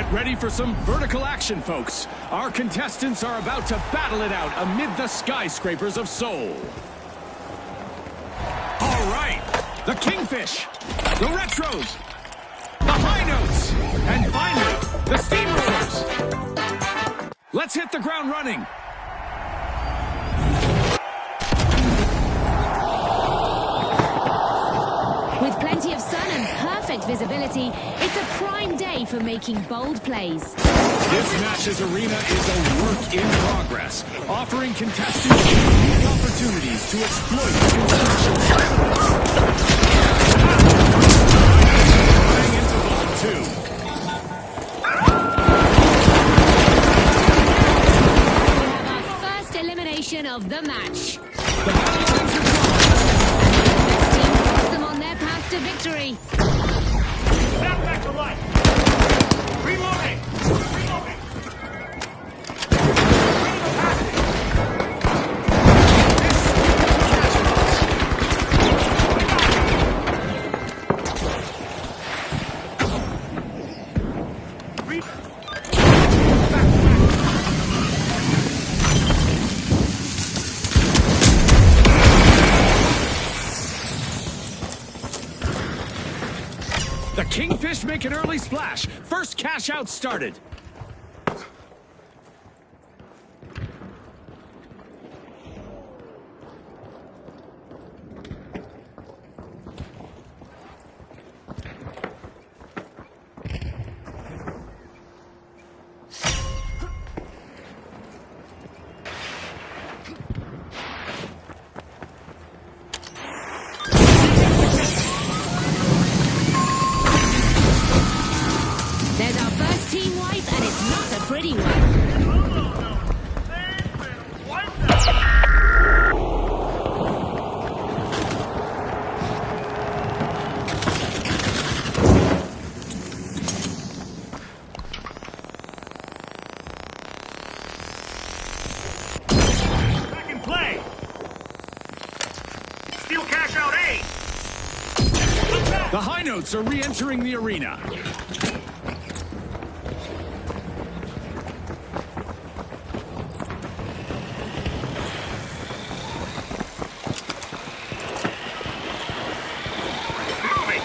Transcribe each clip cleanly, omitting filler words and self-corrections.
Get ready for some vertical action, folks. Our contestants are about to battle it out amid the skyscrapers of Seoul. All right, the Kingfish, the Retros, the High Notes, and finally, the Steamrollers. Let's hit the ground running. With plenty of sun and perfect visibility, it's a prime day for making bold plays. This match's arena is a work in progress, offering contestants unique opportunities to exploit the construction. Going into Vault 2. We have our first elimination of the match. The battle lines are drawn. Best team puts them on their path to victory. Back to life. Reloading. Reloading. The Kingfish make an early splash. First cash out started. There's our first team wipe, and it's not a pretty one. Back in play. Steal cash out A. The High Notes are re-entering the arena. Moving.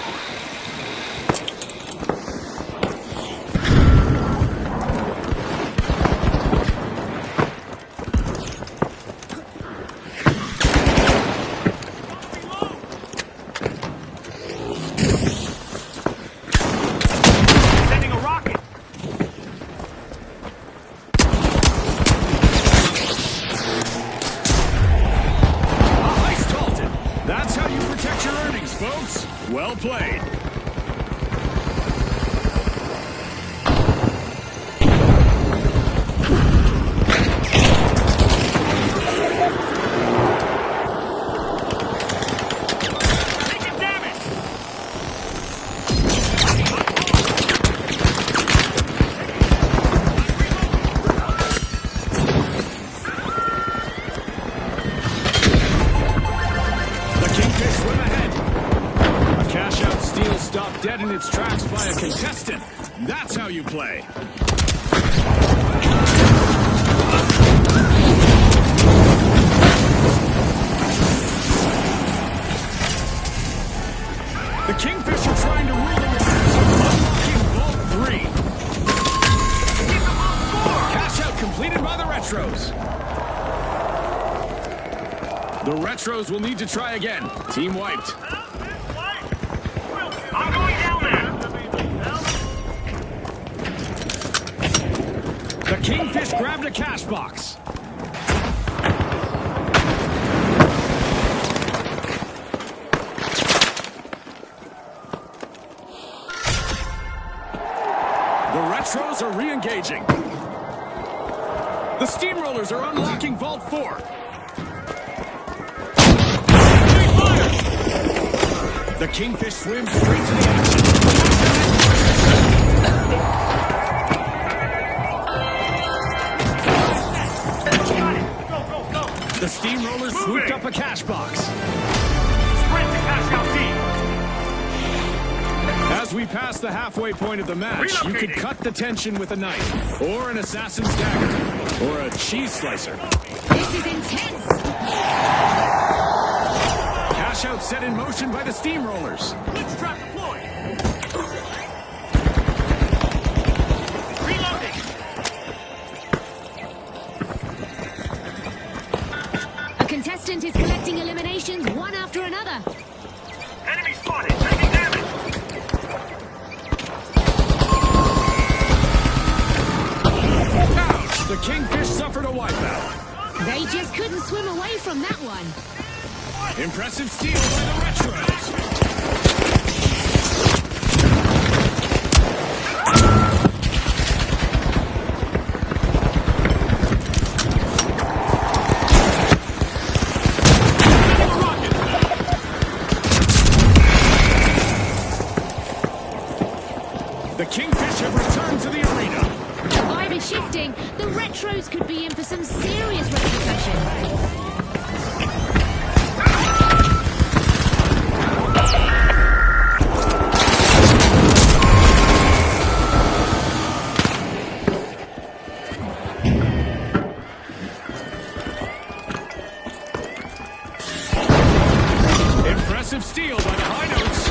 Sending a rocket. A heist halted. That's how you protect your earnings, folks. Well played. Taking damage. The Kingfish swim ahead. A cash-out steal stopped dead in its tracks by a contestant. That's how you play. The Kingfish are trying to rule the waters, unlocking Vault 3. Cash-out completed by the Retros. The Retros will need to try again. Team wiped. I'm going down there. The Kingfish grabbed a cash box. The Retros are re-engaging. The Steamrollers are unlocking Vault 4. The Kingfish swims straight to the action. The Steamrollers swooped up a cash box. Sprint to cash out D. As we pass the halfway point of the match, you could cut the tension with a knife, or an assassin's dagger, or a cheese slicer. This is intense. Cash out set in motion by the steamrollers. Blitz trap deployed. Reloading. A contestant is collecting eliminations one after another. Enemy spotted. Taking damage. Ouch! The Kingfish suffered a wipeout. They just couldn't swim away from that one. Impressive steal by the Retros. The Kingfish have returned to the arena. The vibe is shifting. The Retros could be in for some serious repercussion. Impressive steal by the High Notes.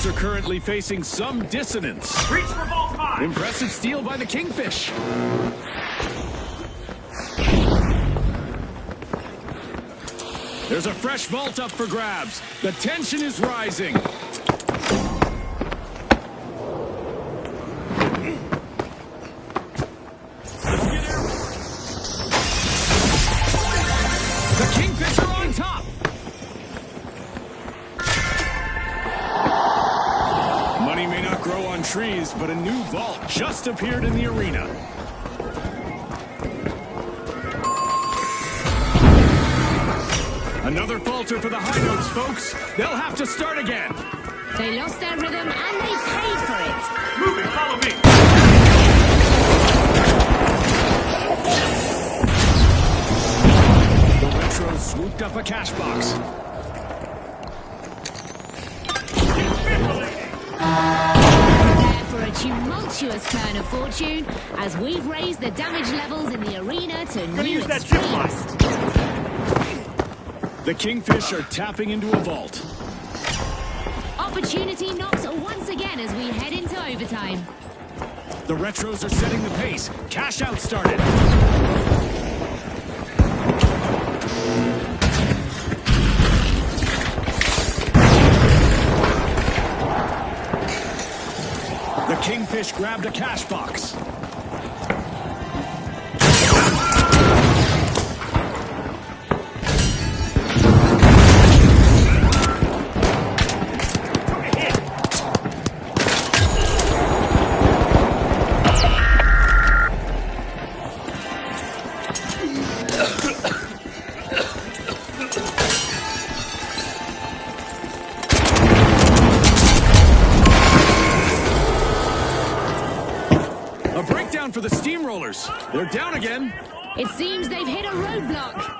Are currently facing some dissonance. Reach for Vault 5. Impressive steal by the Kingfish. There's a fresh vault up for grabs. The tension is rising. The Kingfish are on top. Money may not grow on trees, but a new vault just appeared in the arena. Another falter for the High Notes, folks. They'll have to start again. They lost their rhythm and they paid for it. Moving. Follow me. The Retros swooped up a cash box. Prepare for a tumultuous turn of fortune as we've raised the damage levels in the arena to Gonna new use that zip line. extremes. The Kingfish are tapping into a vault. Opportunity knocks once again as we head into overtime. The Retros are setting the pace. Cash out started. The Kingfish grabbed a cash box. A breakdown for the steamrollers. They're down again. It seems they've hit a roadblock.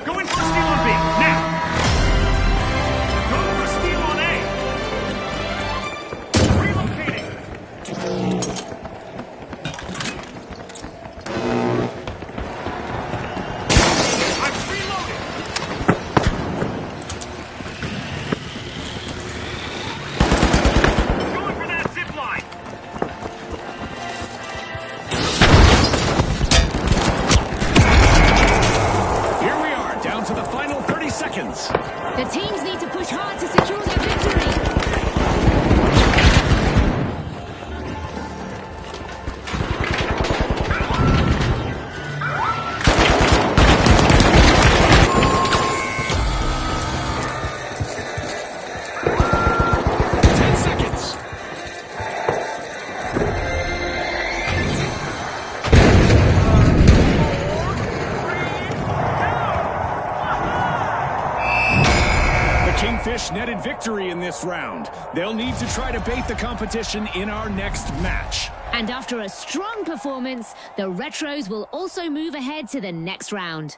Going for steal on B. Now. Going for steal on A. Relocating. netted victory in this round. They'll need to try to bait the competition in our next match. And after a strong performance, the Retros will also move ahead to the next round.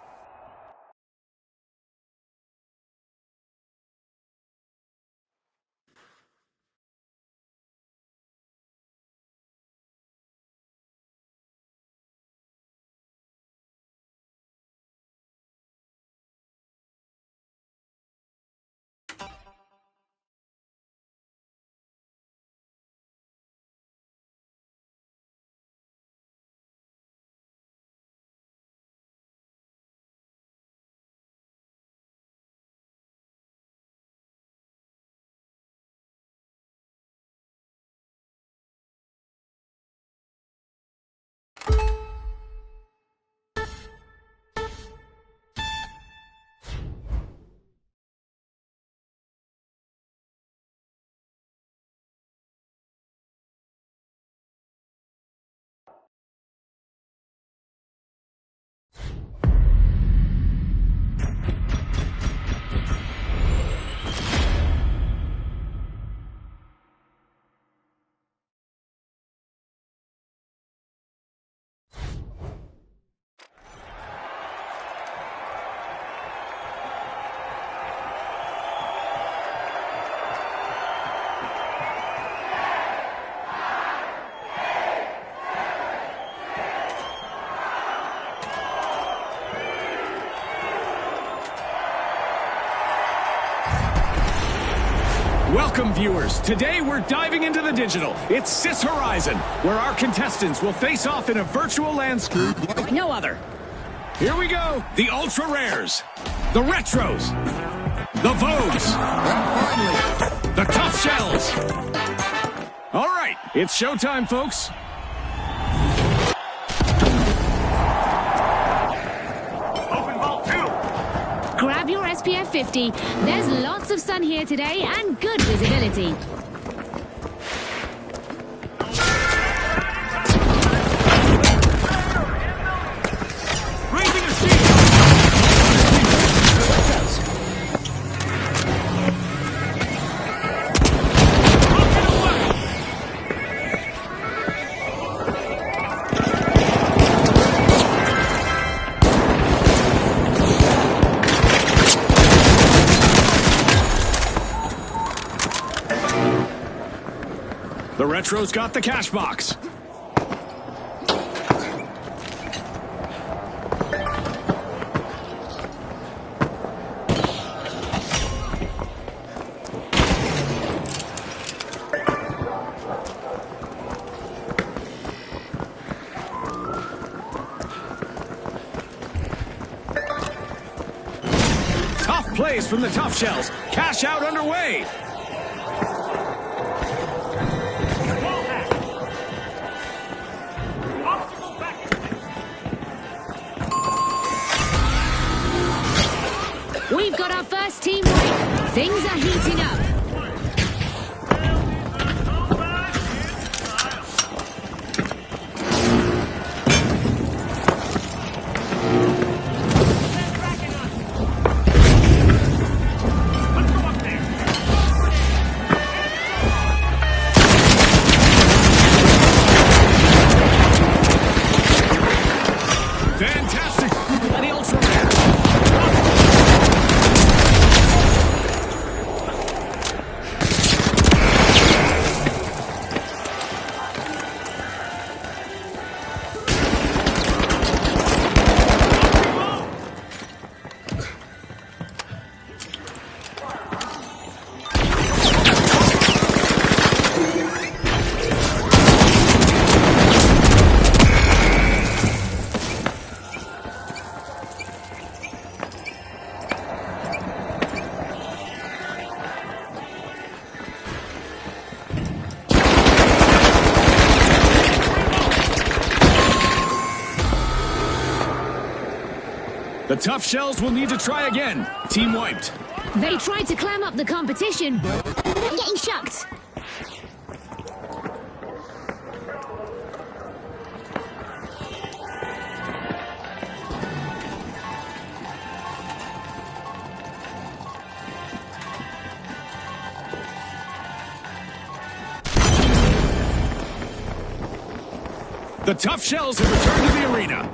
Welcome, viewers. Today we're diving into the digital. It's Sis Horizon, where our contestants will face off in a virtual landscape like no other. Here we go. The Ultra Rares, the Retros, the Vogues, the Tough Shells. All right, it's showtime, folks. Grab your SPF 50. There's lots of sun here today and good visibility. Raising a shield. The Retros got the cash box. Tough plays from the Tough Shells. Cash out underway. We've got our first team right. Things are heating up. Fantastic by the Ultra Rare. The Tough Shells will need to try again. Team wiped. They tried to climb up the competition, but they're getting shucked. The Tough Shells have returned to the arena.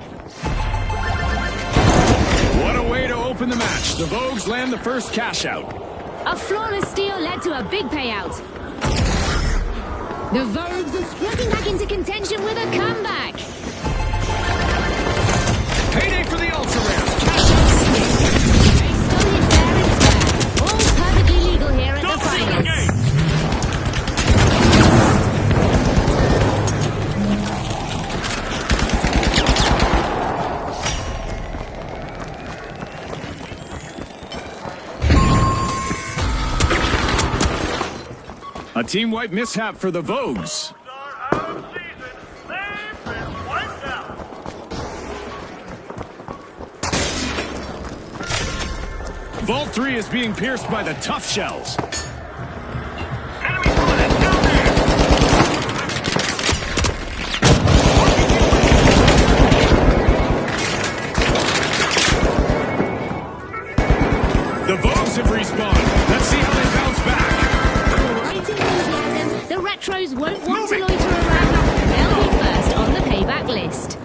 What a way to open the match. The Vogues land the first cash out. A flawless steal led to a big payout. The Vogues are getting back into contention with a comeback. Payday for the Ultra Rare. They stole it fair and square. All perfectly legal here at Don't the seal the finals. gate! A team wipe mishap for the Vogues. Are out of season. They've been wiped out. Vault 3 is being pierced by the Tough Shells. Enemy pilot down there! The Vogues have respawned. Let's see how they bounce back. Right enthusiasm. The Retros won't want to loiter around. They'll be first on the payback list.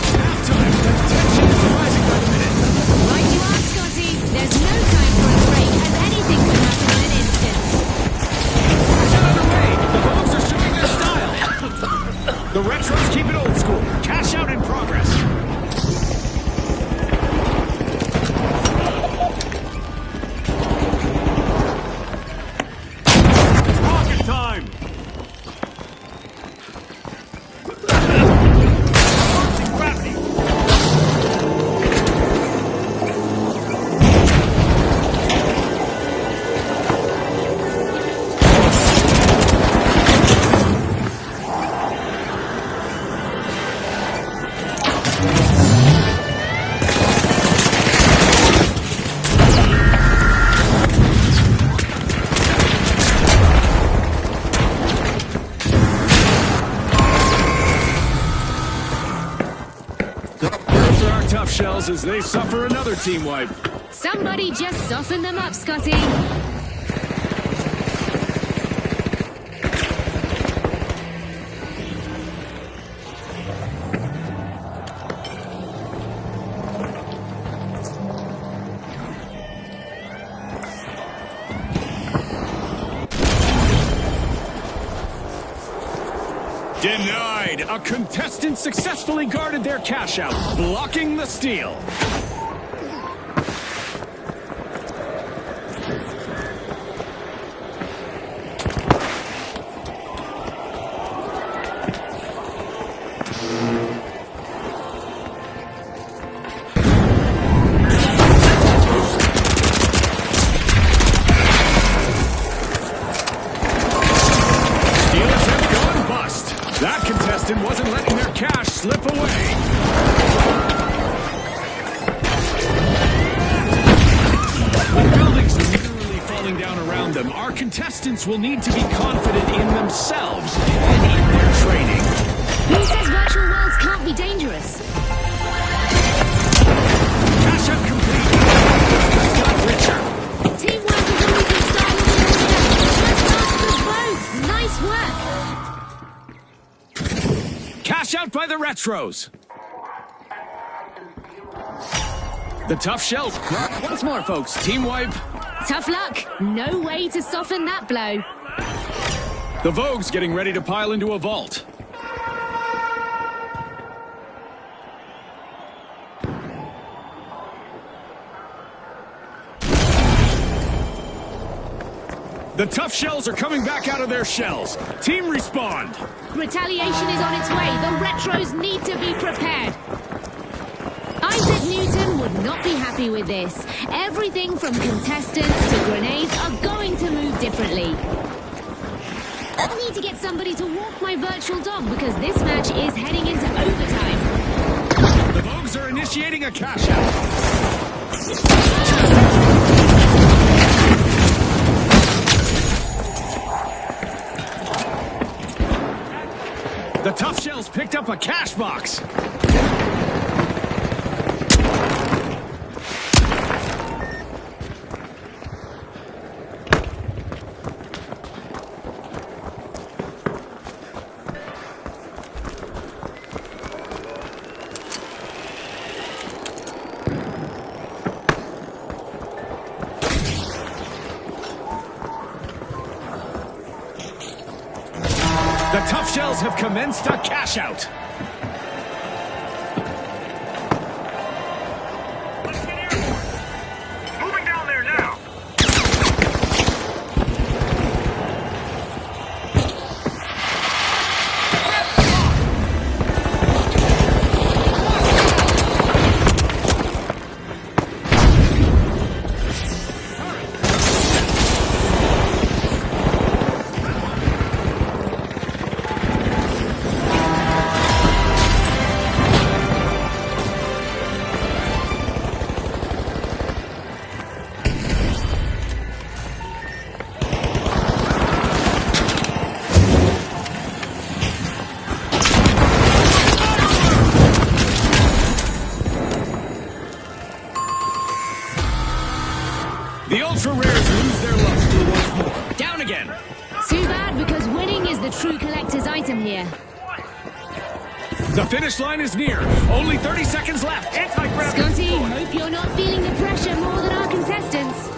Halftime. The tension is rising by the minute. Right you are, Scotty. There's no time for a break, as anything could happen in an instant. Get underway. The Vogues are showing their style. The Retros keep it old school. Cash out in progress. Rocket time! Gravity! Those are our Tough Shells as they suffer another team wipe. Somebody just soften them up, Scotty. Denied. A contestant successfully guarded their cash out, blocking the steal. Steal attempt gone bust. That contestant wasn't letting their cash slip away. With buildings literally falling down around them, our contestants will need to be confident in themselves and in their training. Who says virtual worlds can't be dangerous? Cash out complete. Got richer. Teamwork is always in style in the arena. Just ask the Vogues. Nice work. Cash out by the Retros. The Tough Shells. Once more, folks. Team wipe. Tough luck. No way to soften that blow. The Vogues getting ready to pile into a vault. The Tough Shells are coming back out of their shells. Team respond. Retaliation is on its way. The Retros need to be prepared. Isaac Newton would not be happy with this. Everything from contestants to grenades are going to move differently. I need to get somebody to walk my virtual dog because this match is heading into overtime. The Vogues are initiating a cash out. The Tough Shells picked up a cash box. The Tough Shells have commenced a cash out. Let's get airborne. Moving down there now. The Ultra Rares lose their luster once more. Down again. Too bad, because winning is the true collector's item here. The finish line is near. Only 30 seconds left. Anti-gravity. Scotty, hope you're not feeling the pressure more than our contestants.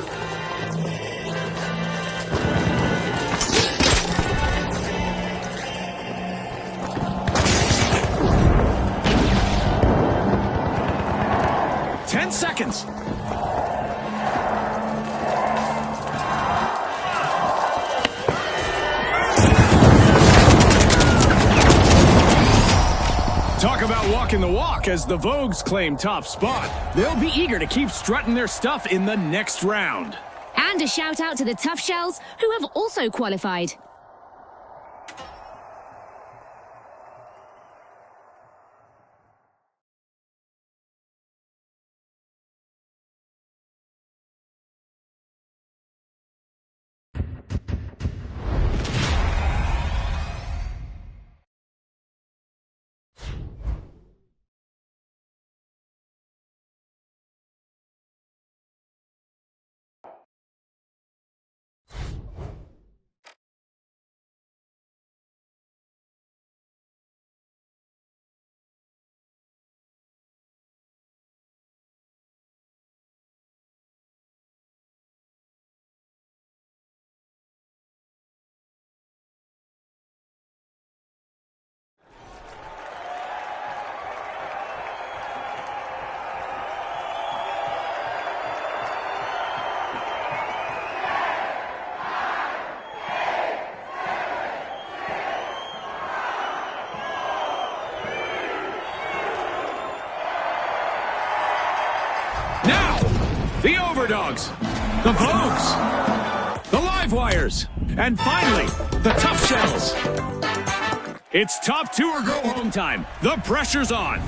Seconds. Talk about walking the walk as the Vogues claim top spot. They'll be eager to keep strutting their stuff in the next round. And a shout out to the Tough Shells, who have also qualified. Now, the Overdogs, the Vogues, the Livewires, and finally, the Tough Shells. It's top two or go home time. The pressure's on.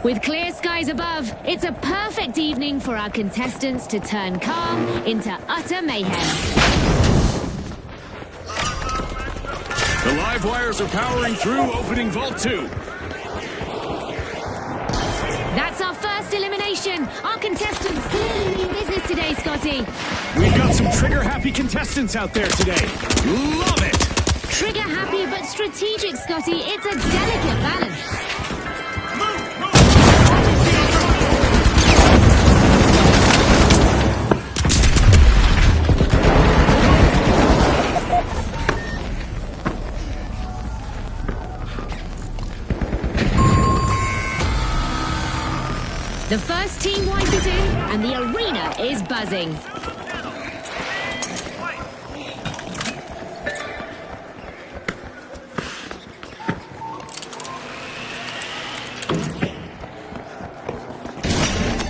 With clear skies above, it's a perfect evening for our contestants to turn calm into utter mayhem. The Livewires are powering through, opening Vault 2. That's our first elimination. Our contestants clearly mean business today, Scotty. We've got some trigger-happy contestants out there today. Love it! Trigger-happy but strategic, Scotty. It's a delicate balance. The first team wipe is in, and the arena is buzzing.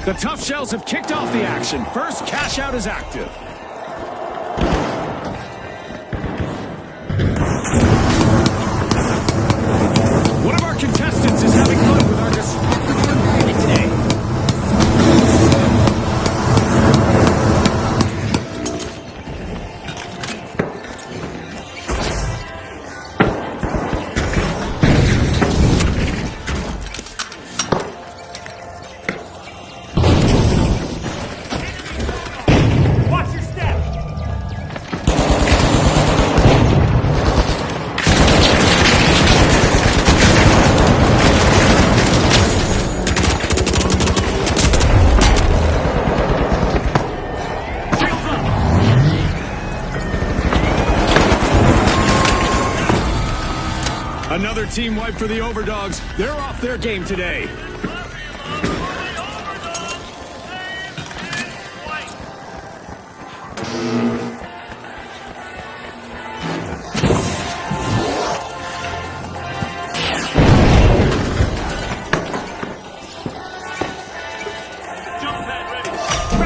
The Tough Shells have kicked off the action. First cash out is active. One of our contestants is having fun with our destructive today. Another team wipe for the Overdogs. They're off their game today.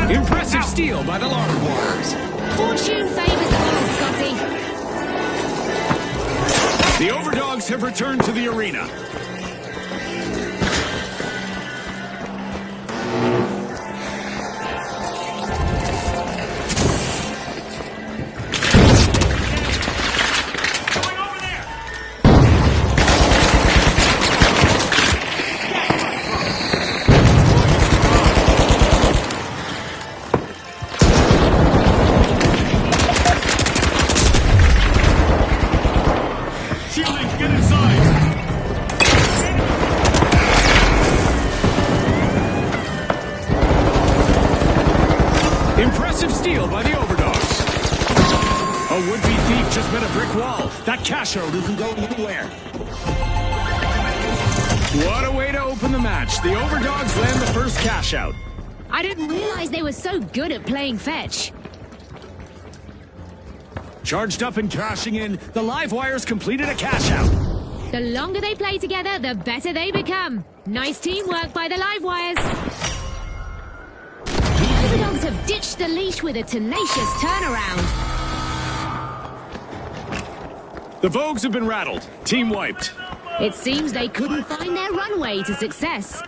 Impressive steal by the Live Wires. Fortune favors the bold, Scotty. The Overdogs have returned to the arena. Impressive steal by the Overdogs. A would-be thief just met a brick wall. That cash out who can go anywhere. What a way to open the match. The Overdogs land the first cash out. I didn't realize they were so good at playing fetch. Charged up and cashing in, the Live Wires completed a cash out. The longer they play together, the better they become. Nice teamwork by the Live Wires. The Overdogs have ditched the leash with a tenacious turnaround. The Vogues have been rattled. Team wiped. It seems they couldn't find their runway to success.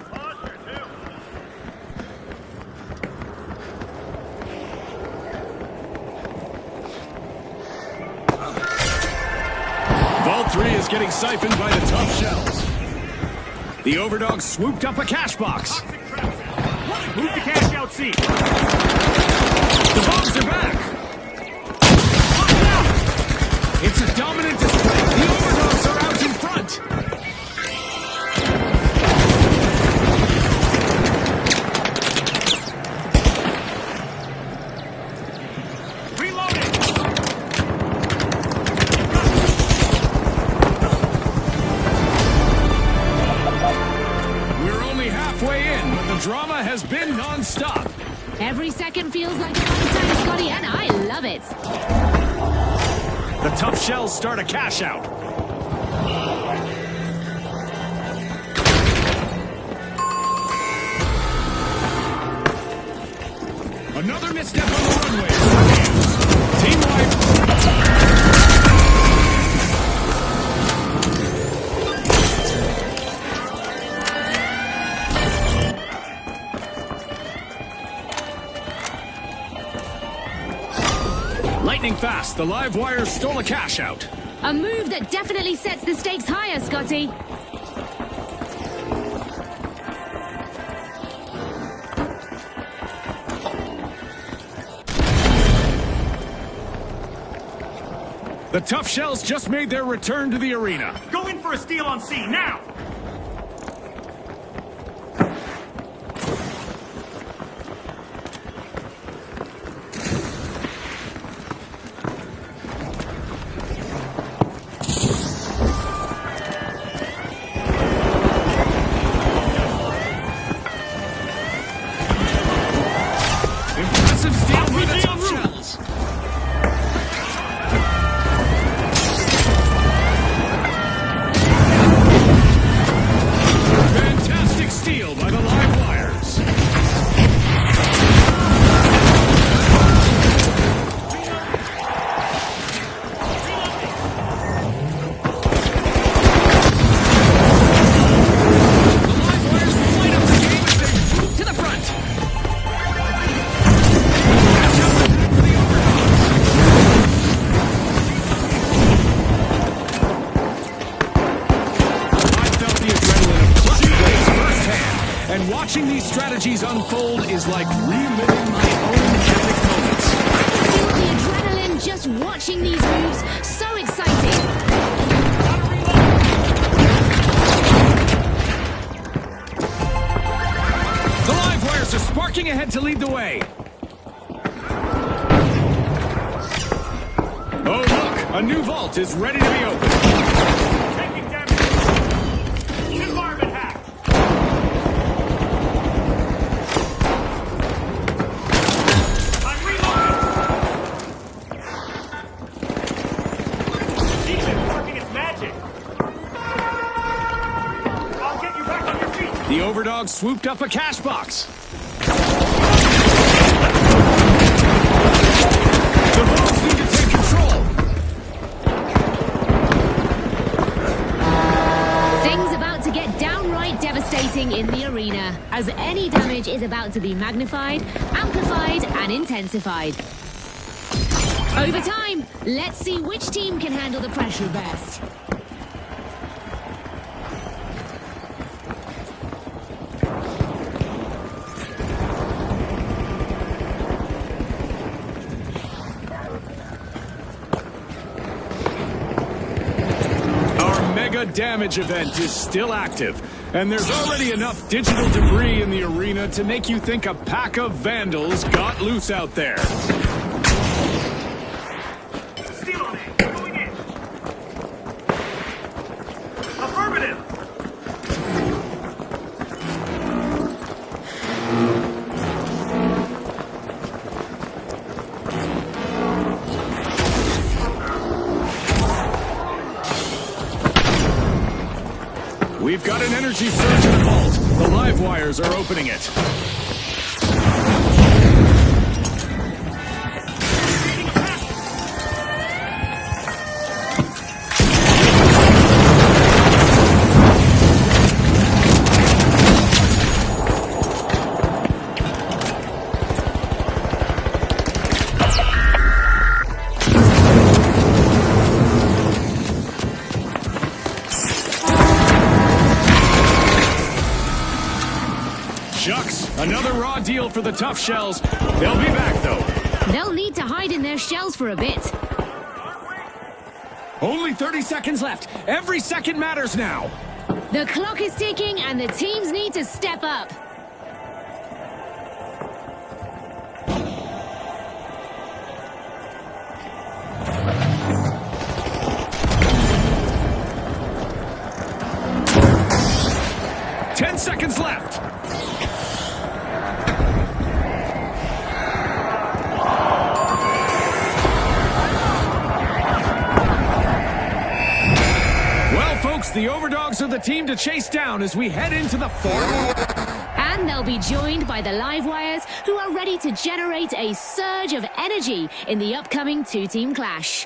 Vault 3 is getting siphoned by the Tough Shells. The Overdogs swooped up a cash box. Move the cash out seat. The Vogues are back. It's a dominant display. The Overdogs are out in front. Reloading. We're only halfway in, but the drama has been non-stop. Every second feels like a lifetime, Scotty, and I love it. The Tough Shells start a cash out. Another misstep on the runway. Team wipe. Lightning fast, the Live Wires stole a cash out. A move that definitely sets the stakes higher, Scotty. The Tough Shells just made their return to the arena. Go in for a steal on C, now! Impressive steal by the Tough Shells. Fantastic steal by the Live Wires. The Live Wires light up the game as they move to the front. And watching these strategies unfold is like reliving my own epic moments. The adrenaline just watching these moves, so exciting. The Live Wires are sparking ahead to lead the way. Oh look, a new vault is ready to be opened. Taking damage. The Overdogs swooped up a cash box. The Bulls need to take control. Things about to get downright devastating in the arena, as any damage is about to be magnified, amplified, and intensified. Over time, let's see which team can handle the pressure best. Damage event is still active, and there's already enough digital debris in the arena to make you think a pack of vandals got loose out there. Steal on it. Going in. Affirmative. We've got an energy surge in the vault. The live wires are opening it. Shucks, another raw deal for the tough shells. They'll be back, though. They'll need to hide in their shells for a bit. Only 30 seconds left. Every second matters now. The clock is ticking and the teams need to step up. Ten seconds left. The Overdogs are the team to chase down as we head into the fourth. And they'll be joined by the live wires, who are ready to generate a surge of energy in the upcoming two-team clash.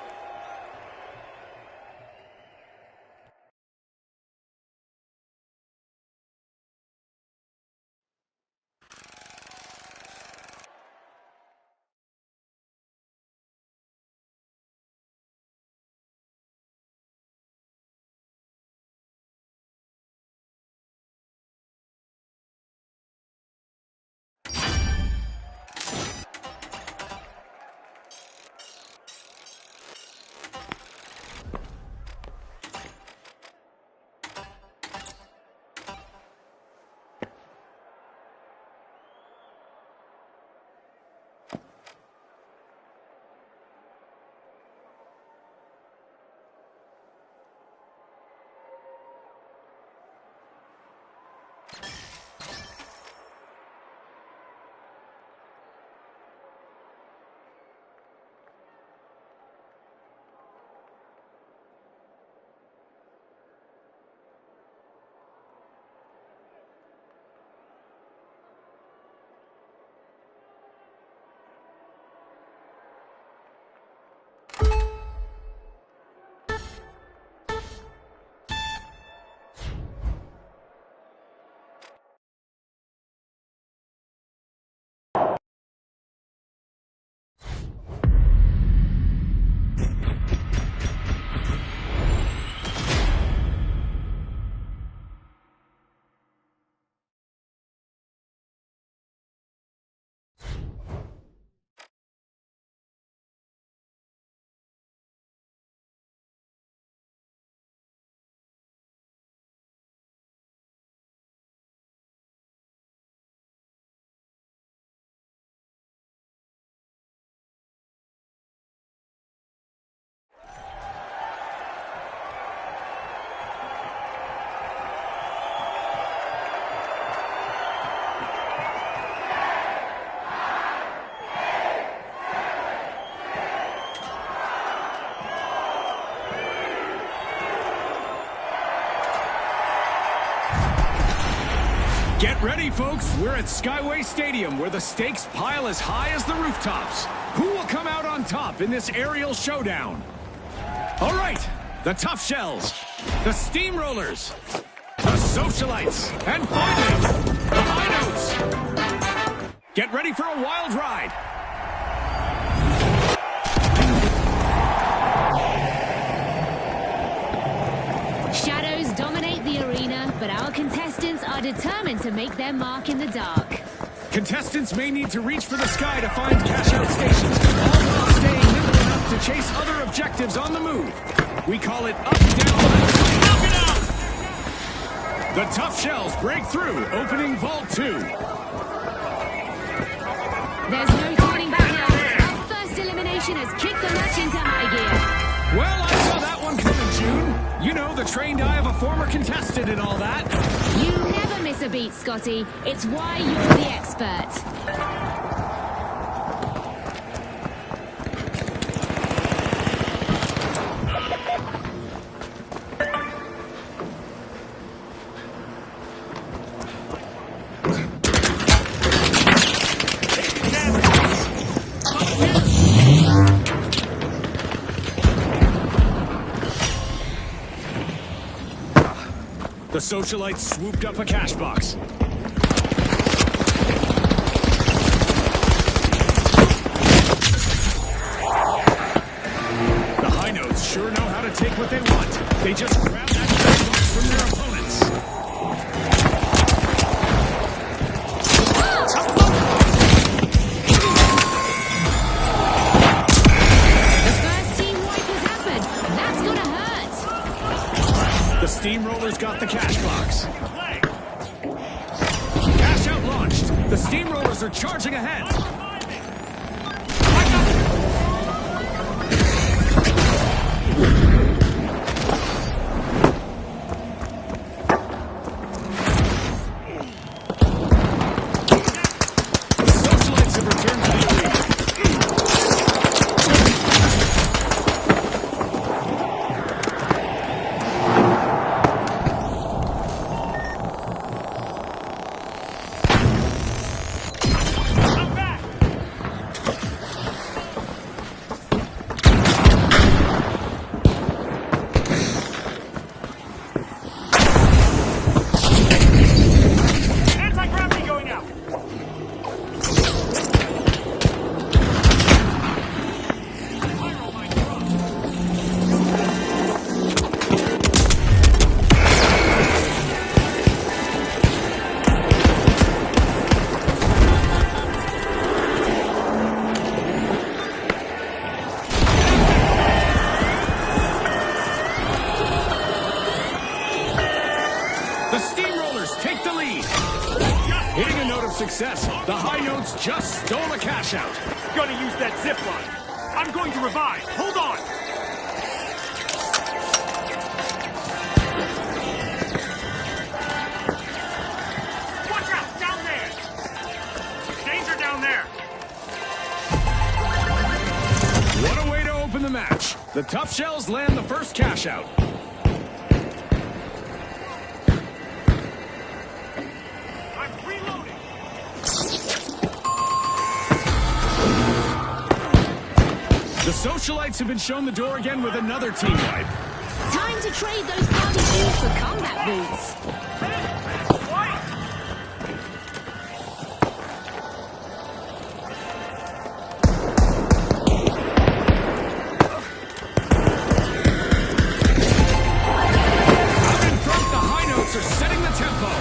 Get ready, folks. We're at Skyway Stadium, where the stakes pile as high as the rooftops. Who will come out on top in this aerial showdown? All right, the Tough Shells, the Steamrollers, the Socialites, and finally, the High Notes. Get ready for a wild ride. Shadows dominate the arena, but our contestants are determined to make their mark in the dark. Contestants may need to reach for the sky to find cash-out stations, all while staying nimble enough to chase other objectives on the move. We call it up, down, left, right. Knock it out! The Tough Shells break through, opening Vault 2. There's no turning back now. Our first elimination has kicked the match into high gear. Well, I saw that one coming, June. You know, the trained eye of a former contestant and all that. You never miss a beat, Scotty. It's why you're the expert. The Socialites swooped up a cash box. The High Notes sure know how to take what they want. They just grab that cash box from their opponents. The first team wipe has happened. That's gonna hurt. The Steamrollers got the cash box. Cash out launched. The Steamrollers are charging ahead. The Socialites have returned to the arena. I'm back! Anti-gravity going out! Pyro mine dropped. The Steamrollers take the lead. Hitting a note of success, the High Notes just stole a cash out. Gonna use that zip line. I'm going to revive. Hold on. Watch out! Down there! Danger down there! What a way to open the match. The Tough Shells land the first cash out. I'm reloading! The Socialites have been shown the door again with another team wipe. Time to trade those party shoes for combat boots. White! Out in front, the High Notes are setting the tempo.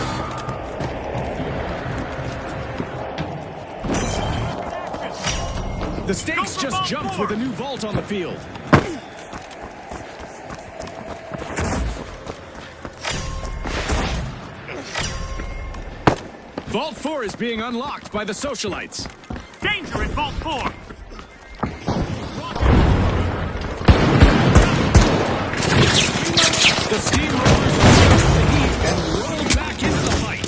The stakes just jumped with a new vault on the field. Vault 4 is being unlocked by the Socialites. Danger in Vault 4! The Steamrollers are the heat and roll back into the fight.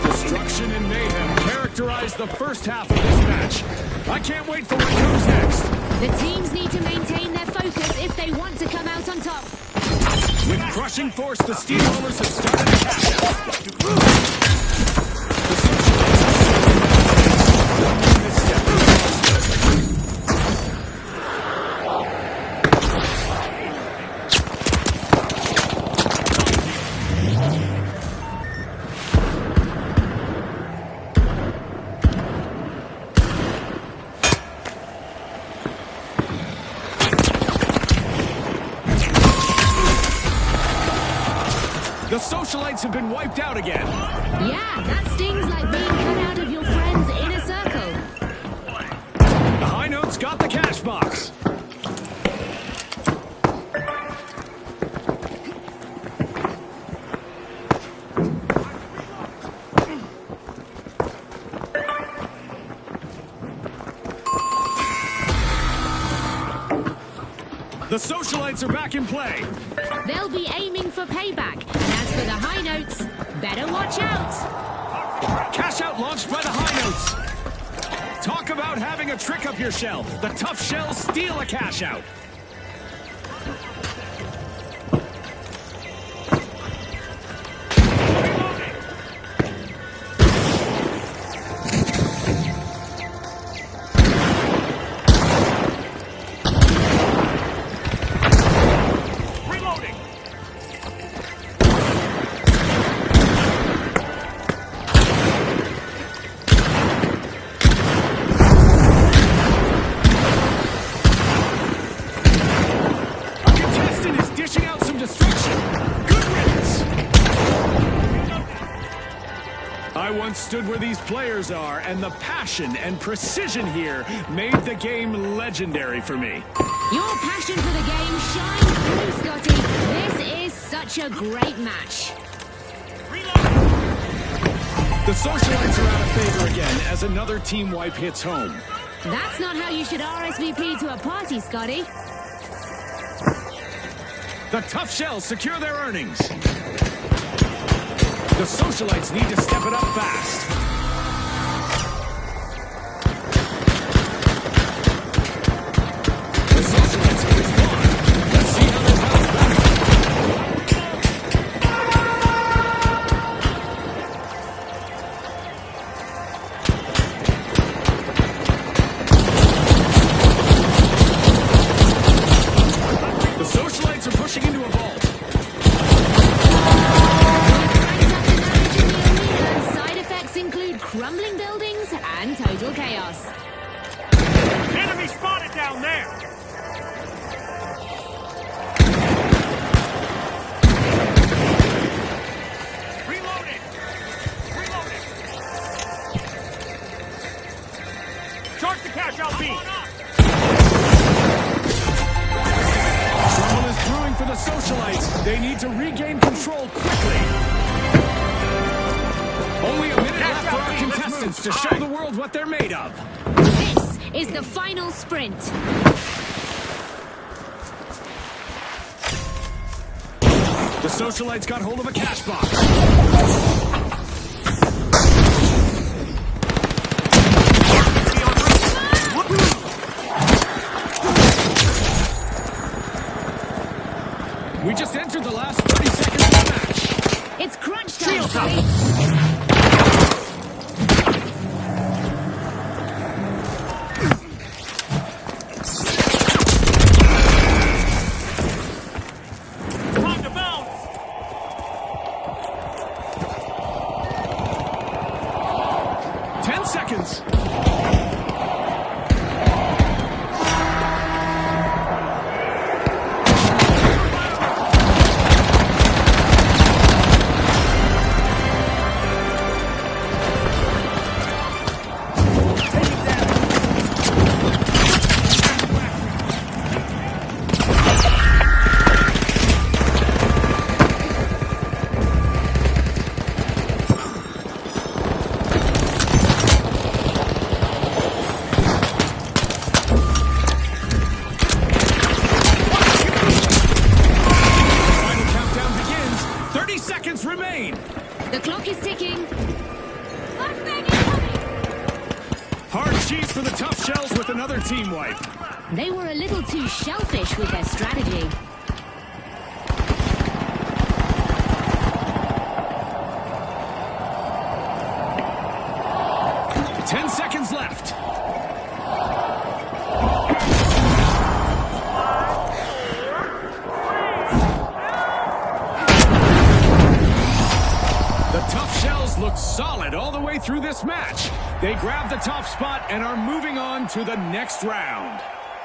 Destruction and mayhem characterized the first half of this match. I can't wait for what comes next. The teams need to maintain their focus if they want to come out on top. With crushing force, the Steamrollers have started to cash out. The The Socialites have been wiped out again. Yeah, that stings like being cut out of your friend's inner circle. The High Notes got the cash box. The Socialites are back in play. They'll be aiming for payback. And as for the High Notes, better watch out. Cash out launched by the High Notes. Talk about having a trick up your shell. The tough shells steal a cash out. I once stood where these players are, and the passion and precision here made the game legendary for me. Your passion for the game shines through, Scotty. This is such a great match. The Socialites are out of favor again as another team wipe hits home. That's not how you should RSVP to a party, Scotty. The tough shells secure their earnings. The Socialites need to step it up fast. The Socialites have responded. Let's see how they bounce back. The Socialites are pushing into a vault. Crumbling buildings and total chaos. Enemy spotted down there! Reloading! Reloading! Charge the cash out B! Trouble is brewing for the Socialites. They need to regain control quickly. Only a minute left for our contestants to show the world what they're made of. This is the final sprint. The Socialites got hold of a cash box. We just entered the last 30 seconds of the match. It's crunch time, Time to bounce! 10 seconds. The clock is ticking. Flashbang incoming! Hard cheese for the Tough Shells with another team wipe. They were a little too shellfish with their strategy. Ten seconds left. The Tough Shells look solid all the way through this match. They grab the top spot and are moving on to the next round.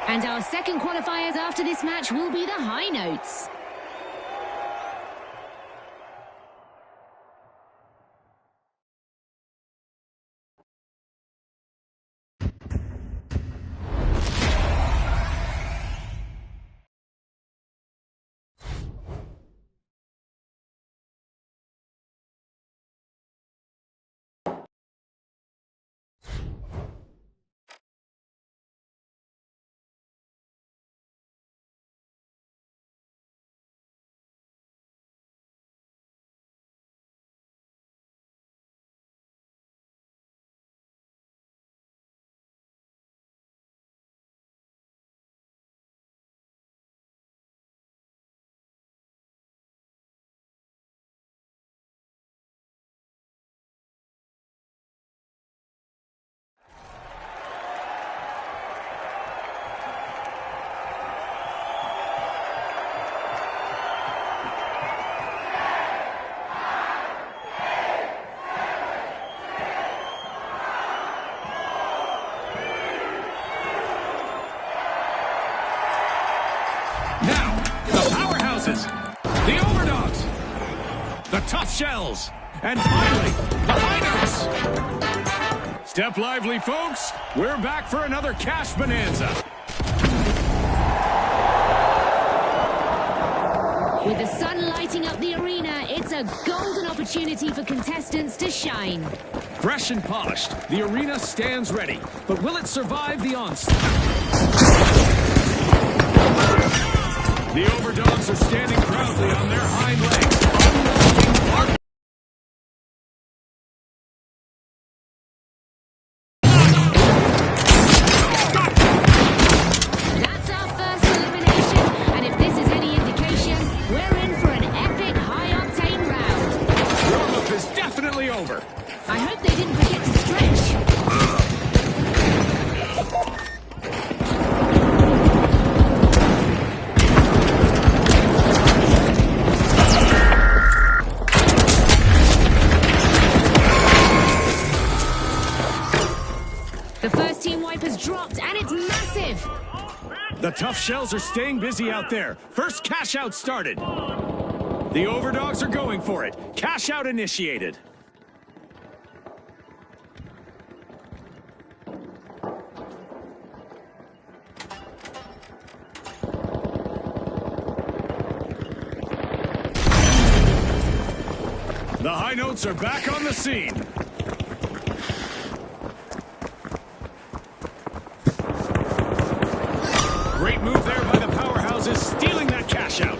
And our second qualifiers after this match will be the High Notes. Now, the Powerhouses, the Overdogs, the Tough Shells, and finally, the High Notes. Step lively, folks. We're back for another cash bonanza. With the sun lighting up the arena, it's a golden opportunity for contestants to shine. Fresh and polished, the arena stands ready. But will it survive the onslaught? The Overdogs are standing proudly on their hind legs, unlocking Mark. That's our first elimination, and if this is any indication, we're in for an epic high-octane round. Warm-up is definitely over. I hope they didn't forget to stretch. The first team wipe has dropped, and it's massive. The Tough Shells are staying busy out there. First cash out started. The Overdogs are going for it. Cash out initiated. The High Notes are back on the scene. Great move there by the Powerhouses, stealing that cash out.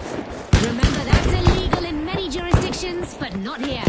Remember, that's illegal in many jurisdictions, but not here.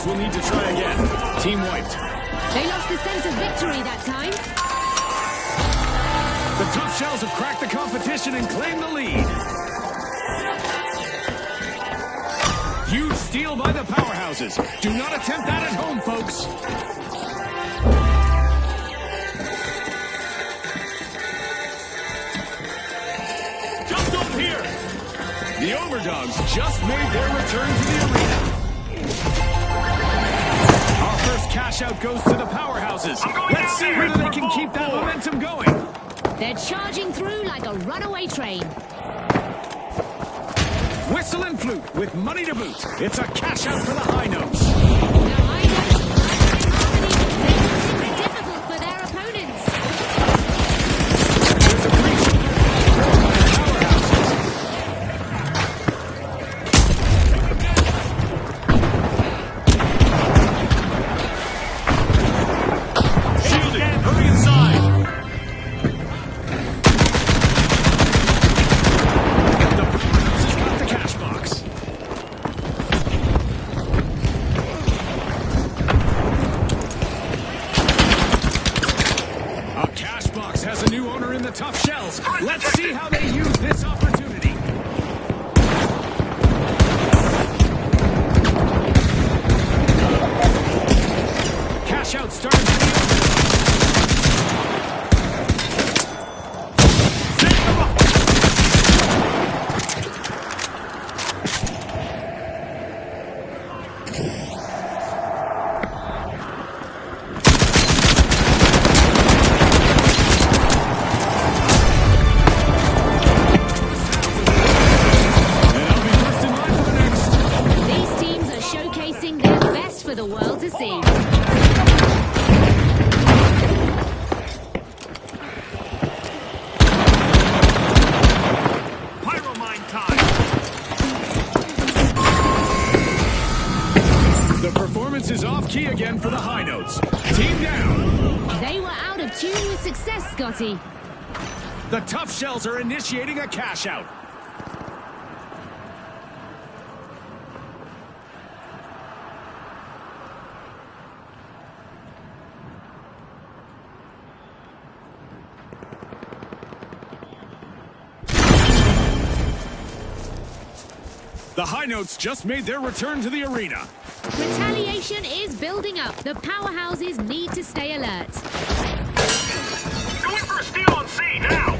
will need to try again. Team wiped. They lost the sense of victory that time. The Tough Shells have cracked the competition and claimed the lead. Huge steal by the Powerhouses. Do not attempt that at home, folks. Overdogs just made their return to the arena. Our first cash out goes to the Powerhouses. Let's see whether they can keep that momentum going. They're charging through like a runaway train. Whistle and flute with money to boot. It's a cash out for the High Notes. The High Notes are making it difficult for their opponents. There's a breach by the Powerhouses. Shielded, hurry inside. The Powerhouses got the cash box. A cash box has a new owner in the Tough Shells. Let's see how they use this opportunity. Cash out starts for the And I'll be first in line for the next. These teams are showcasing their best for the world to see. Pyromine time. The performance is off key again for the High Notes. Team down. They were out of tune with success, Scotty. The Tough Shells are initiating a cash out. The High Notes just made their return to the arena. Retaliation is building up. The Powerhouses need to stay alert. Going for a steal on C now.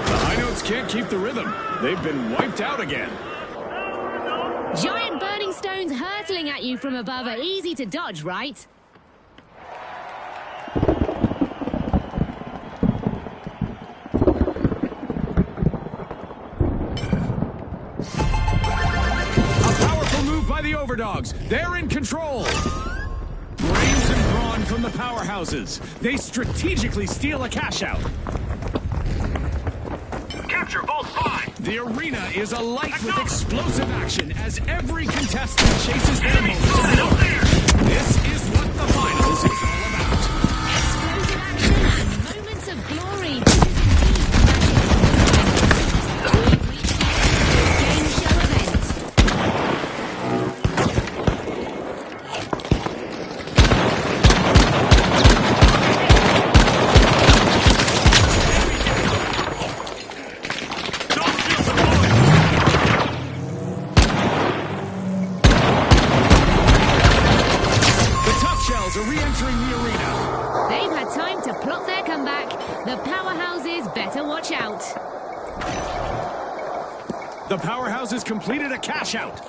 The High Notes can't keep the rhythm. They've been wiped out again. Giant burning stones hurtling at you from above are easy to dodge, right? A powerful move by the Overdogs. They're in control. Brains and brawn from the Powerhouses. They strategically steal a cash out. Capture both five. The arena is alight with explosive action as every contestant chases their Enemy moment. spotted up there. This is what the finals is all about. Explosive action and moments of glory. This is indeed game show event. Don't feel the bullet. The Tough Shells are re-entering the arena. They've had time to plot their comeback. The Powerhouses better watch out. The Powerhouses completed a cash out.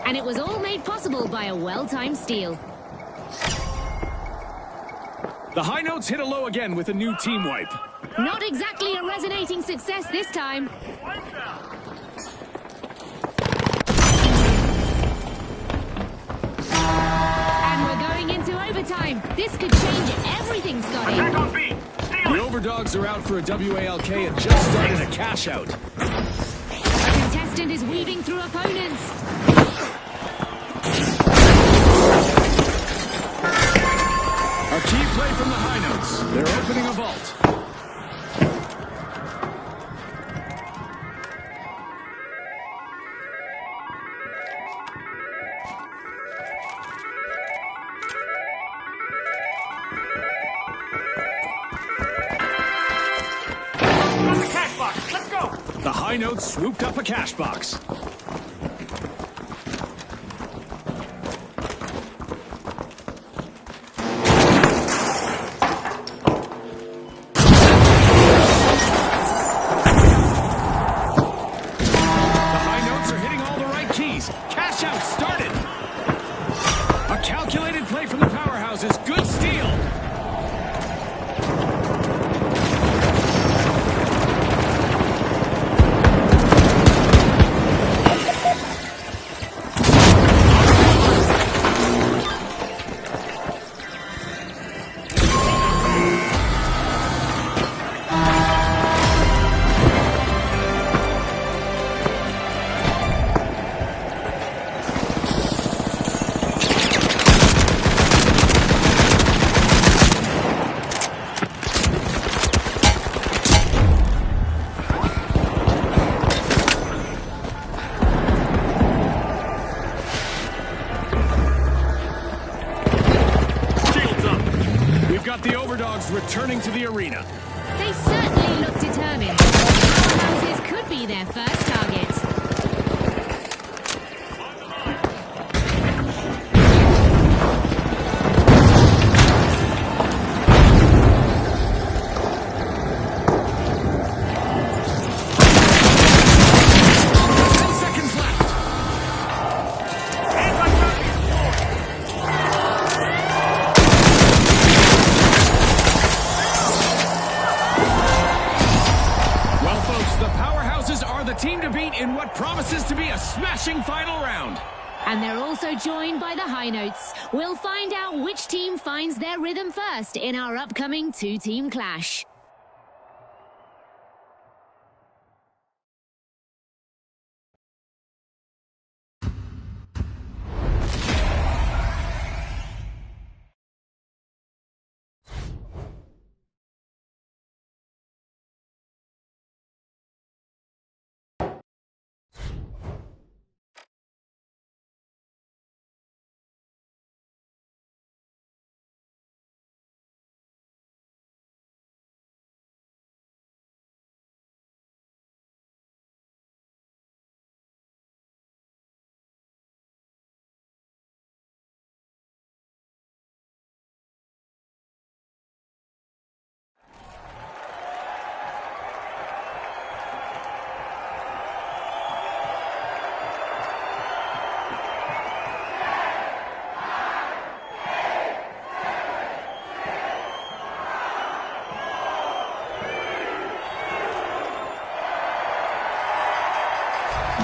And it was all made possible by a well-timed steal. The High Notes hit a low again with a new team wipe. Not exactly a resonating success this time. And we're going into overtime. This could change everything, Scotty. Attack on B. Steal The it. Overdogs are out for a WALK and just started a cash out. A contestant is weaving through opponents. A key play from the High Notes. They're opening a vault. The High Notes swooped up a cash box. Calculated play from the powerhouses. Good steal. The Overdogs returning to the arena. They certainly look determined. Powerhouses could be their first target. Team to beat in what promises to be a smashing final round. And they're also joined by the High Notes. We'll find out which team finds their rhythm first in our upcoming two-team clash.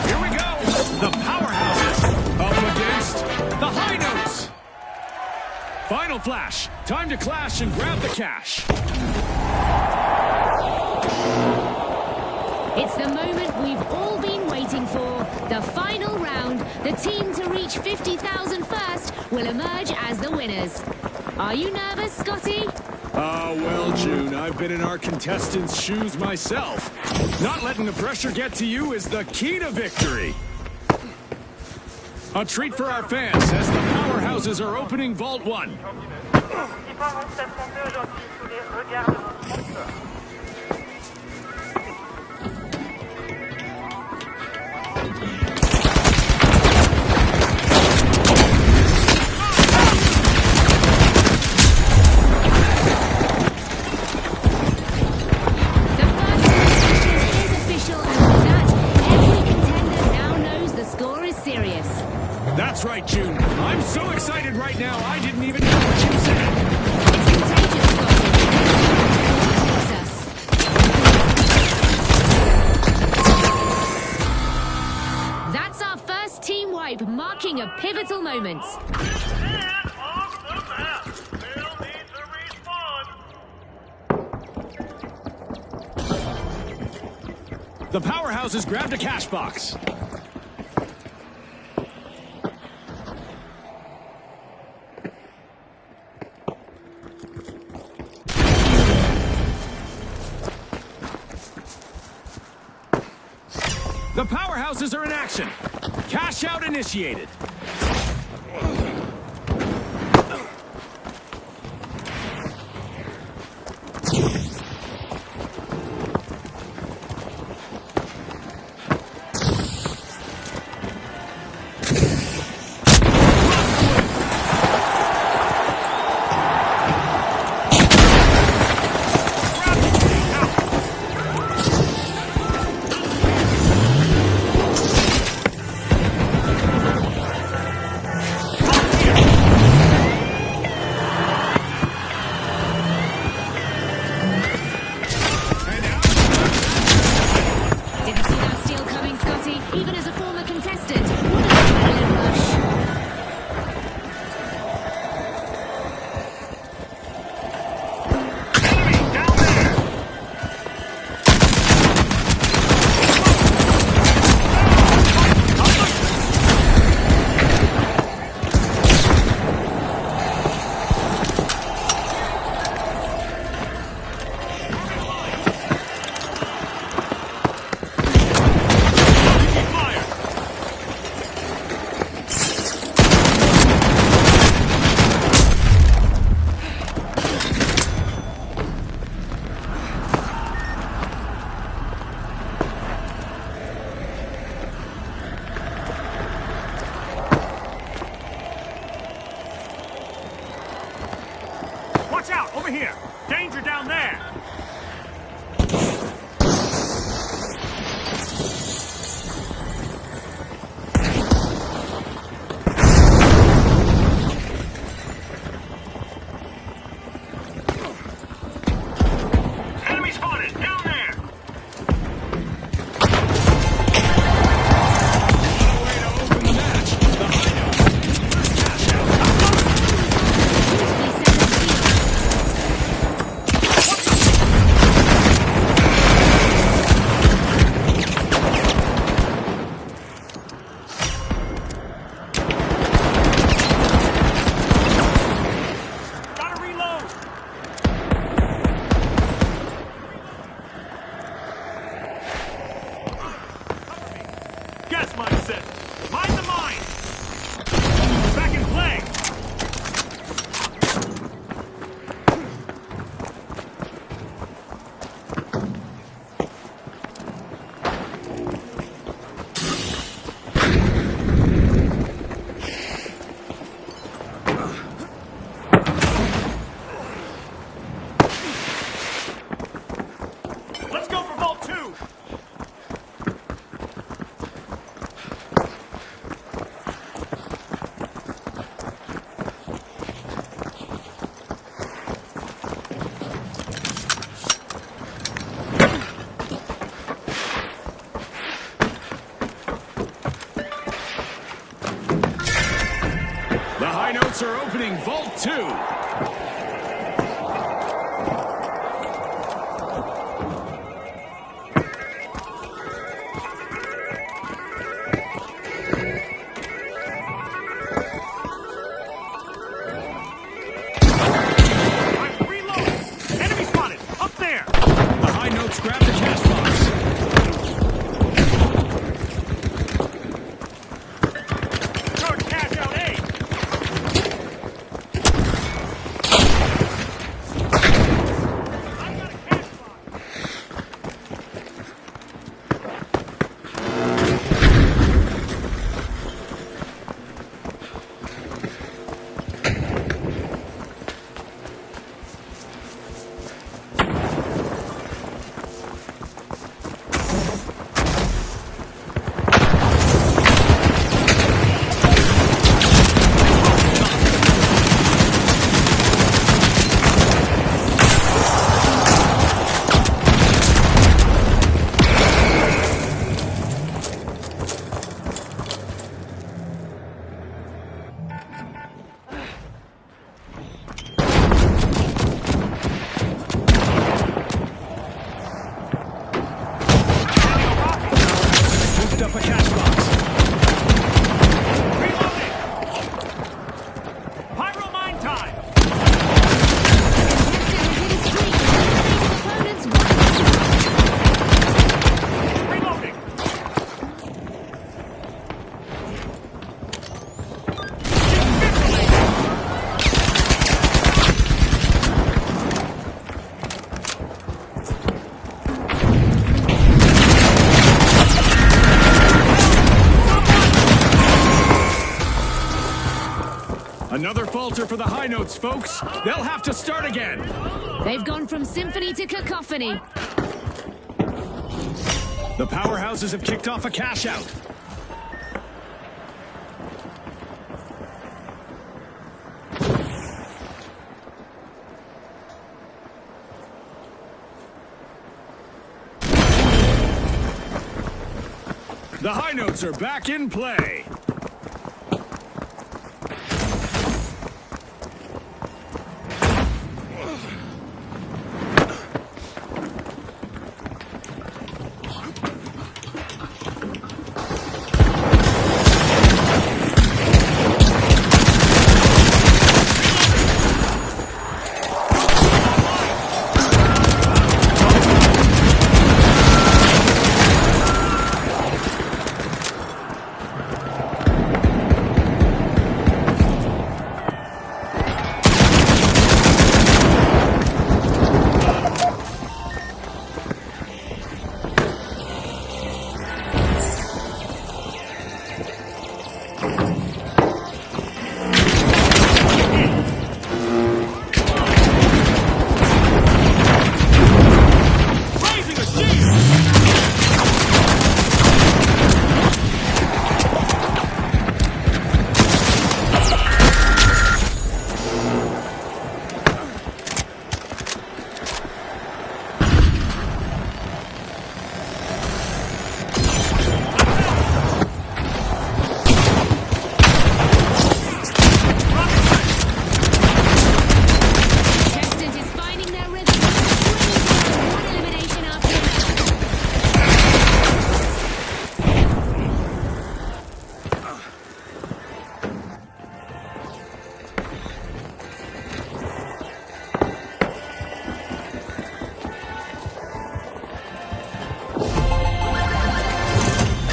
Here we go. The Powerhouses up against the High Notes. Final flash. Time to clash and grab the cash. It's the moment we've all been waiting for. The final round. The team to reach 50,000 first will emerge as the winners. Are you nervous, Scotty? Well, June, I've been in our contestants' shoes myself. Not letting the pressure get to you is the key to victory. A treat for our fans as the Powerhouses are opening Vault 1. That's right, June. I'm so excited right now, I didn't even know what you said. It's contagious, Scotty. That's our first team wipe, marking a pivotal moment. The Powerhouses grabbed a cash box. The Powerhouses are in action. Cash out initiated. Didn't see that steal coming, Scotty. Even as a former contestant, what an adrenaline rush. Enemy down there! Fire! Watch out! Over here! Danger down there! Enemy spotted! Down there! Way to open the match. The hideout. First cash out. Gotta reload! Gas mine set! Mind the mine! Back in play! Let's go for Vault 2! The high notes are opening Vault 2. Time to reload! Enemy spotted! Up there! The high notes grab the cash box. Charge cash out A! Another falter for the high notes, folks. They'll have to start again. They've gone from symphony to cacophony. The powerhouses have kicked off a cash out. The high notes are back in play.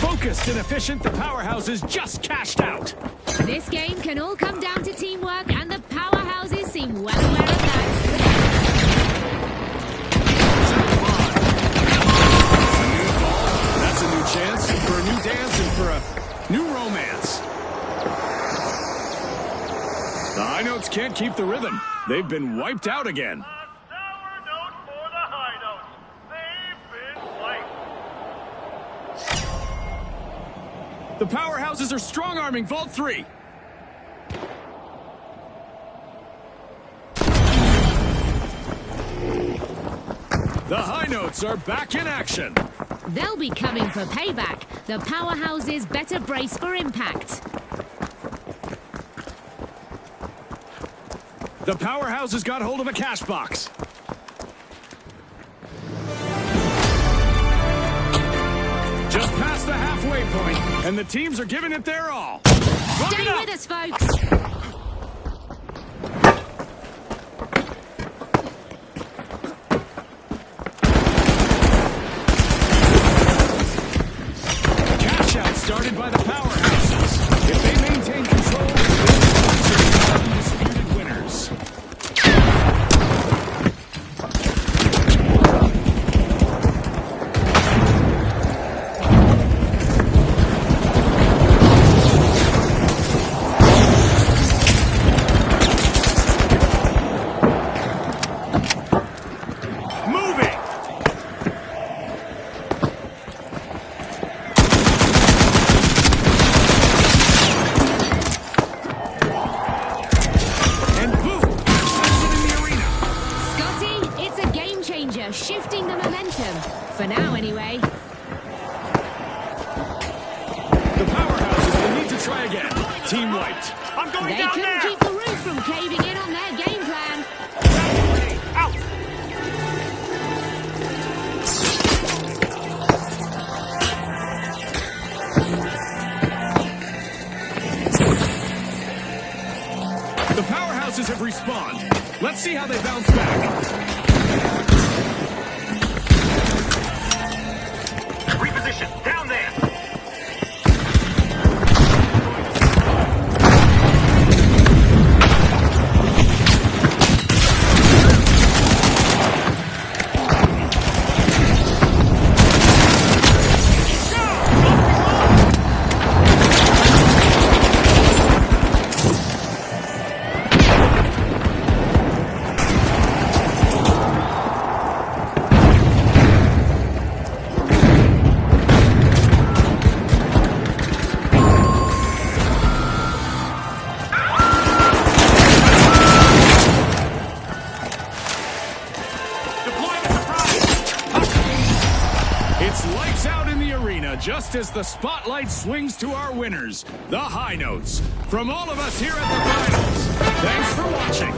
Focused and efficient, the powerhouses just cashed out. This game can all come down to teamwork, and the powerhouses seem well aware of that. That's a new chance for a new dance and for a new romance. The high notes can't keep the rhythm. They've been wiped out again. A sour note for the high notes. They've been wiped. The powerhouses are strong-arming Vault 3. The high notes are back in action. They'll be coming for payback. The powerhouses better brace for impact. The powerhouses got hold of a cash box. Just past the halfway point, and the teams are giving it their all. Look it Stay up. with us, folks. Cash out started by the powerhouses. If they maintain control, they'll be undisputed winners. Moving! And boom! That's it in the arena. Scotty, it's a game changer, shifting the momentum. For now, anyway. The powerhouses will need to try again. Team wiped. I'm going They down couldn't there. keep the roof from caving in on their game plan. Out. The powerhouses have respawned. Let's see how they bounce back. Reposition. Down there. just as the spotlight swings to our winners, the High Notes. From all of us here at the finals, thanks for watching.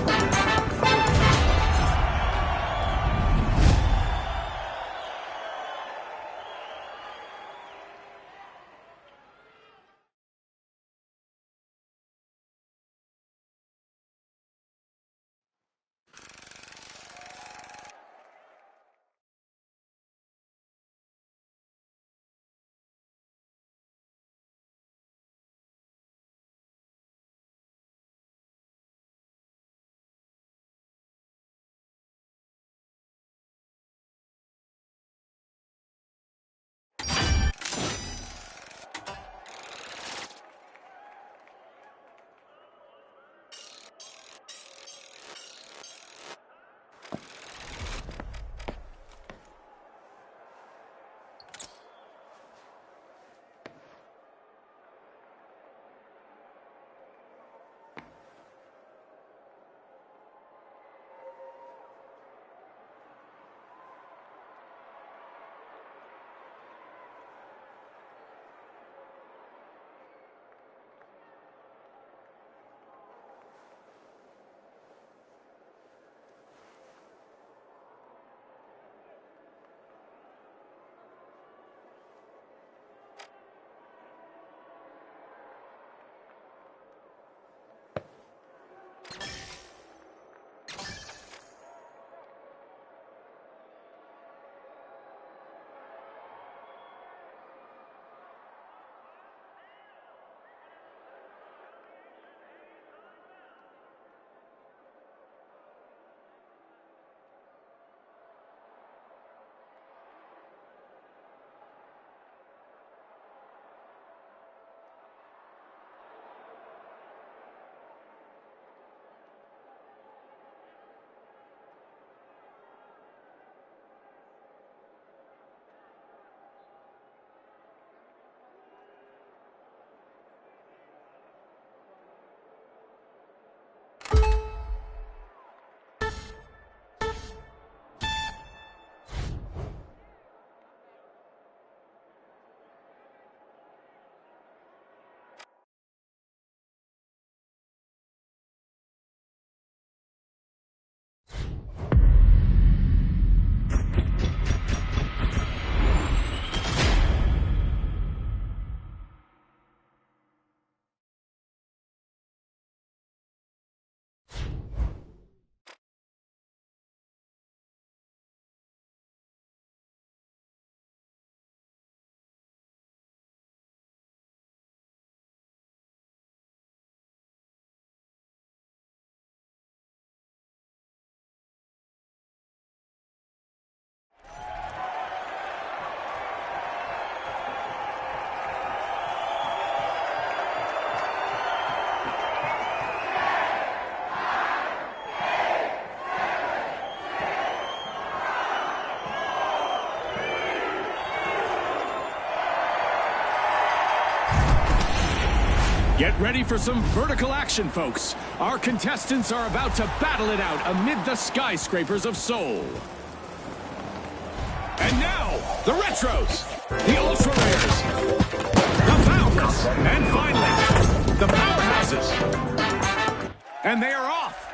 Get ready for some vertical action, folks. Our contestants are about to battle it out amid the skyscrapers of Seoul. And now, the Retros, the Ultra Rares, the Boundless, and finally, the Powerhouses. And they are off.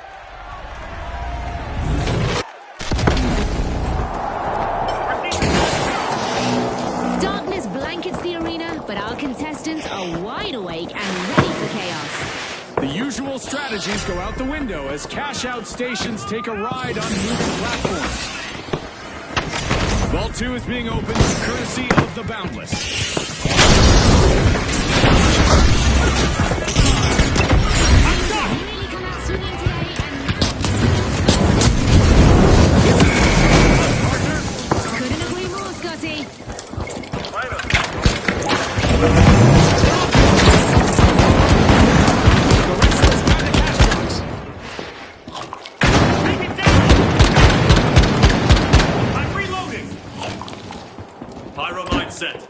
Darkness blankets the arena, but our contestants are wide awake and ready for chaos. The usual strategies go out the window as cash-out stations take a ride on moving platforms. Vault 2 is being opened courtesy of the Boundless. Really come out swinging today and... Couldn't agree more, Scotty. Take it down! I'm reloading! Pyro mine set.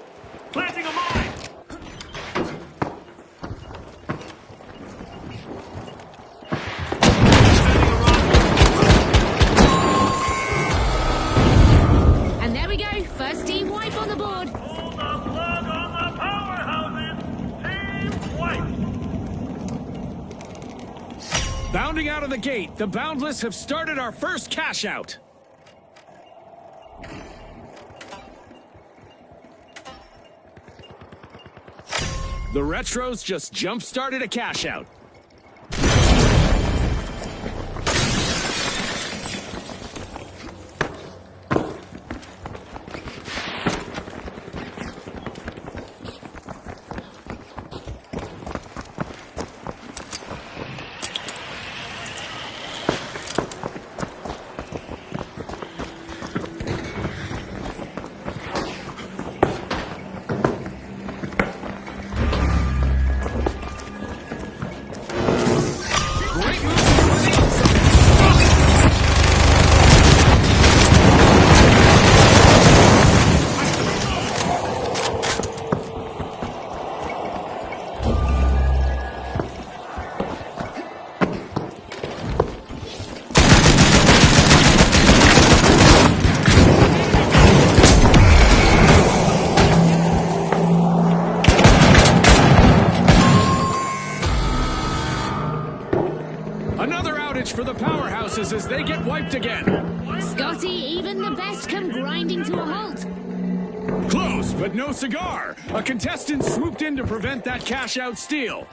Bounding out of the gate, the Boundless have started our first cash out. The Retros just jump-started a cash out. Another outage for the powerhouses as they get wiped again. Scotty, even the best come grinding to a halt. Close, but no cigar. A contestant swooped in to prevent that cash-out steal.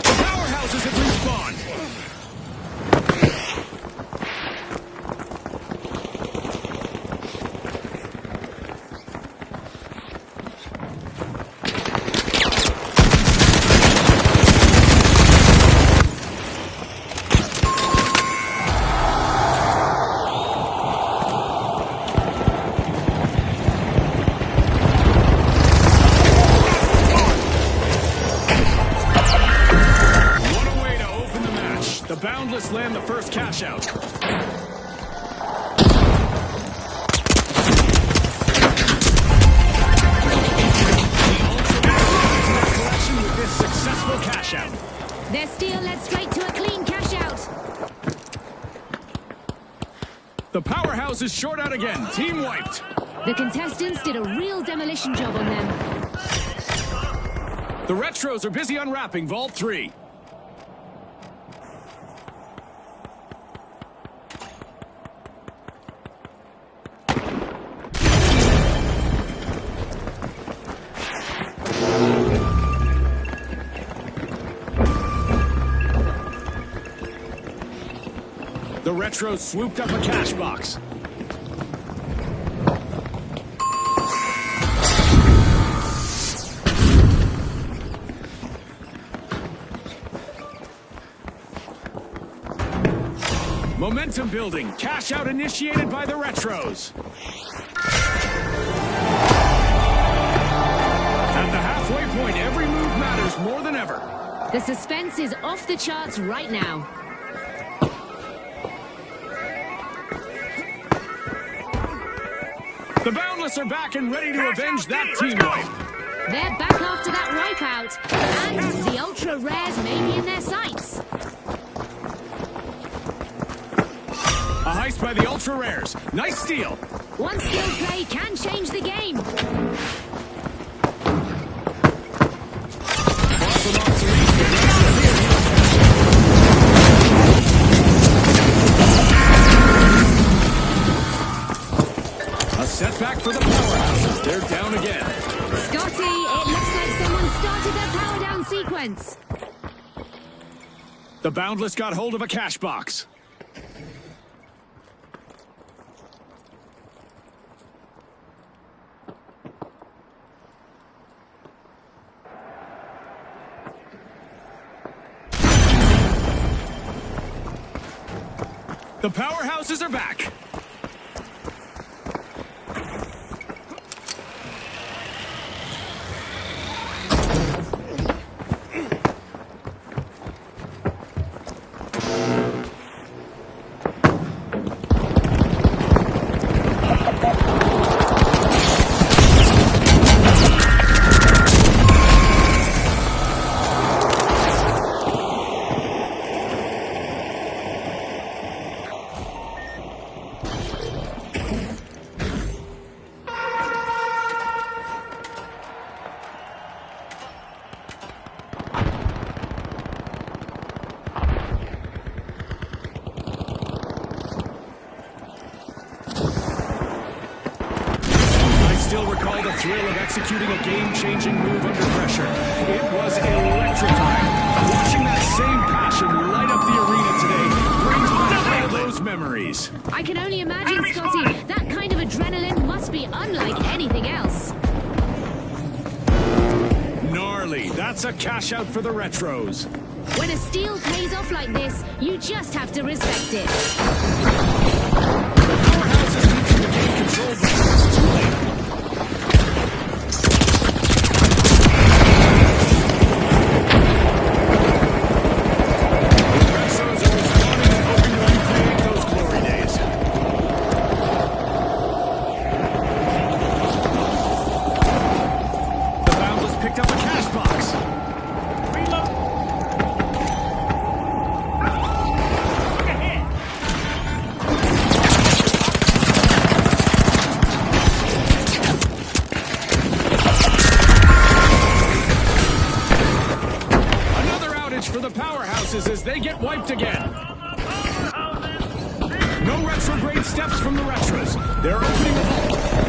The powerhouses have respawned. The Boundless land the first cash out. Collection with this successful cash out. Their steal led straight to a clean cash out. The powerhouse is short out again. Team wiped. The contestants did a real demolition job on them. The Retros are busy unwrapping Vault 3. The Retros swooped up a cash box. Momentum building. Cash out initiated by the Retros. At the halfway point, every move matters more than ever. The suspense is off the charts right now. The Boundless are back and ready to avenge that team wipe. They're back after that wipeout, and the ultra rares may be in their sights. A heist by the ultra rares. Nice steal. One skill play can change the game. A setback for the powerhouses. They're down again. Scotty, it looks like someone started their power down sequence. The Boundless got hold of a cash box. The powerhouses are back. thrill of executing a game-changing move under pressure. It was electrifying. Watching that same passion light up the arena today brings back all those memories. I can only imagine, Scotty, that kind of adrenaline must be unlike anything else. Gnarly. That's a cash out for the Retros. When a steal pays off like this, you just have to respect it. Powerhouses need to regain control before it's too late. The Retros are responding and hoping to recreate those glory days. The Vandals picked up a cash box. Reload. Look ahead. Another outage for the Powerhouses as they get wiped again. No retrograde steps from the Retros. They're opening a vault.